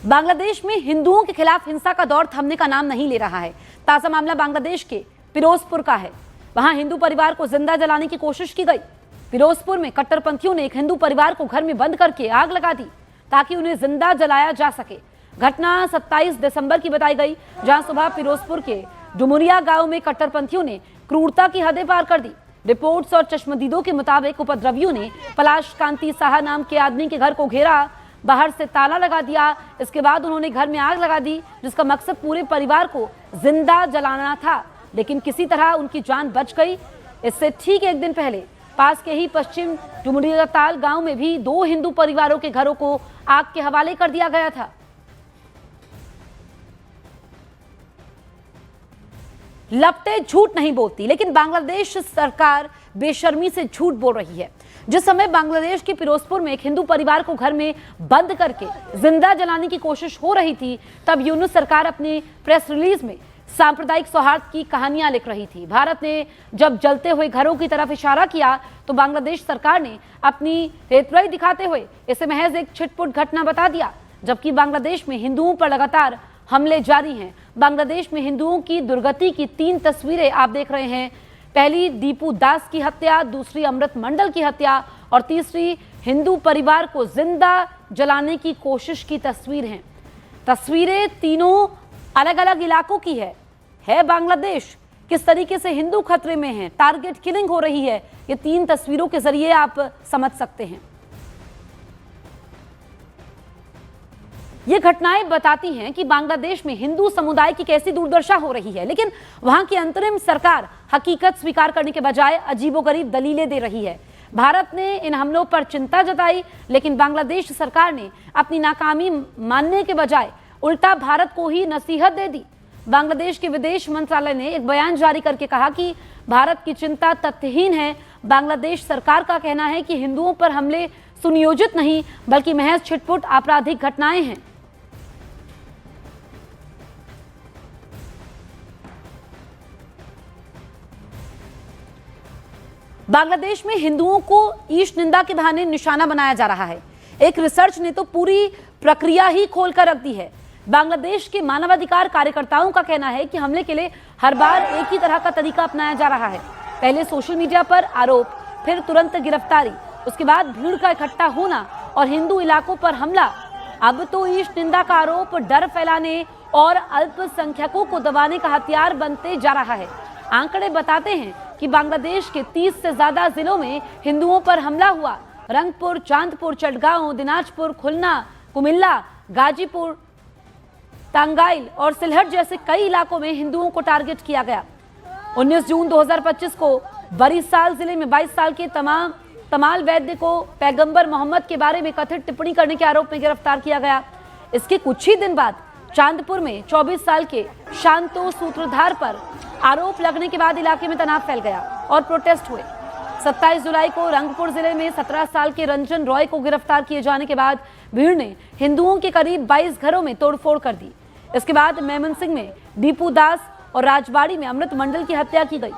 बांग्लादेश में हिंदुओं के खिलाफ हिंसा का दौर थमने का नाम नहीं ले रहा है। ताजा मामला बांग्लादेश के फिरोजपुर का है। वहां हिंदू परिवार को जिंदा जलाने की कोशिश की गई। फिरोजपुर में कट्टरपंथियों ने एक हिंदू परिवार को घर में बंद करके आग लगा दी ताकि उन्हें जिंदा जलाया जा सके। घटना 27 दिसंबर की बताई गई, जहां सुबह फिरोजपुर के डुमुरिया गांव में कट्टरपंथियों ने क्रूरता की हदें पार कर दी। रिपोर्ट्स और चश्मदीदों के मुताबिक उपद्रवियों ने पलाश कांति साहा नाम के आदमी के घर को घेरा, बाहर से ताला लगा दिया। इसके बाद उन्होंने घर में आग लगा दी, जिसका मकसद पूरे परिवार को जिंदा जलाना था, लेकिन किसी तरह उनकी जान बच गई। इससे ठीक एक दिन पहले पास के ही पश्चिम डुमरिया ताल गांव में भी 2 हिंदू परिवारों के घरों को आग के हवाले कर दिया गया था। लपटें झूठ नहीं बोलती, लेकिन बांग्लादेश सरकार बेशर्मी से झूठ बोल रही है। जिस समय बांग्लादेश के फिरोजपुर में एक हिंदू परिवार को घर में बंद करके जिंदा जलाने की कोशिश हो रही थी, तब यूनुस सरकार अपने प्रेस रिलीज में सांप्रदायिक सौहार्द की कहानियां लिख रही थी। भारत ने जब जलते हुए घरों की तरफ इशारा किया तो बांग्लादेश सरकार ने अपनी रेतराई दिखाते हुए इसे महज एक छिटपुट घटना बता दिया। जबकि बांग्लादेश में हिंदुओं पर लगातार हमले जारी हैं। बांग्लादेश में हिंदुओं की दुर्गति की 3 तस्वीरें आप देख रहे हैं। पहली दीपू दास की हत्या, दूसरी अमृत मंडल की हत्या और तीसरी हिंदू परिवार को जिंदा जलाने की कोशिश की तस्वीर हैं। तस्वीरें तीनों अलग अलग इलाकों की है बांग्लादेश। किस तरीके से हिंदू खतरे में हैं, टारगेट किलिंग हो रही है, ये 3 तस्वीरों के जरिए आप समझ सकते हैं। ये घटनाएं बताती हैं कि बांग्लादेश में हिंदू समुदाय की कैसी दुर्दशा हो रही है, लेकिन वहां की अंतरिम सरकार हकीकत स्वीकार करने के बजाय अजीबोगरीब दलीलें दे रही है। भारत ने इन हमलों पर चिंता जताई, लेकिन बांग्लादेश सरकार ने अपनी नाकामी मानने के बजाय उल्टा भारत को ही नसीहत दे दी। बांग्लादेश के विदेश मंत्रालय ने एक बयान जारी करके कहा कि भारत की चिंता तथ्यहीन है। बांग्लादेश सरकार का कहना है कि हिंदुओं पर हमले सुनियोजित नहीं, बल्कि महज छिटपुट आपराधिक घटनाएं हैं। बांग्लादेश में हिंदुओं को ईश निंदा के बहाने निशाना बनाया जा रहा है। एक रिसर्च ने तो पूरी प्रक्रिया ही खोलकर रख दी है। बांग्लादेश के मानवाधिकार कार्यकर्ताओं का कहना है कि हमले के लिए हर बार एक ही तरह का तरीका अपनाया जा रहा है। पहले सोशल मीडिया पर आरोप, फिर तुरंत गिरफ्तारी, उसके बाद भीड़ का इकट्ठा होना और हिंदू इलाकों पर हमला। अब तो ईश निंदा का आरोप डर फैलाने और अल्पसंख्यकों को दबाने का हथियार बनते जा रहा है। आंकड़े बताते हैं कि बांग्लादेश के 30 से ज्यादा जिलों में हिंदुओं पर हमला हुआ। रंगपुर, चांदपुर, चटगांव, दिनाजपुर, खुलना, कुमिल्ला, गाजीपुर, टांगाइल और सिलहट जैसे कई इलाकों में हिंदुओं को टारगेट किया गया। 19 जून 2025 को बरीसाल जिले में 22 साल के तमाल वैद्य को पैगंबर मोहम्मद के बारे में कथित टिप्पणी करने के आरोप में गिरफ्तार किया गया। इसके कुछ ही दिन बाद चांदपुर में 24 साल के शांतो सूत्रधार पर आरोप लगने के बाद इलाके में तनाव फैल गया और प्रोटेस्ट हुए। 27 जुलाई को रंगपुर जिले में 17 साल के रंजन रॉय को गिरफ्तार किए जाने के बाद भीड़ ने हिंदुओं के करीब 22 घरों में तोड़फोड़ कर दी। इसके बाद मेमन सिंह में दीपू दास और राजबाड़ी में अमृत मंडल की हत्या की गई।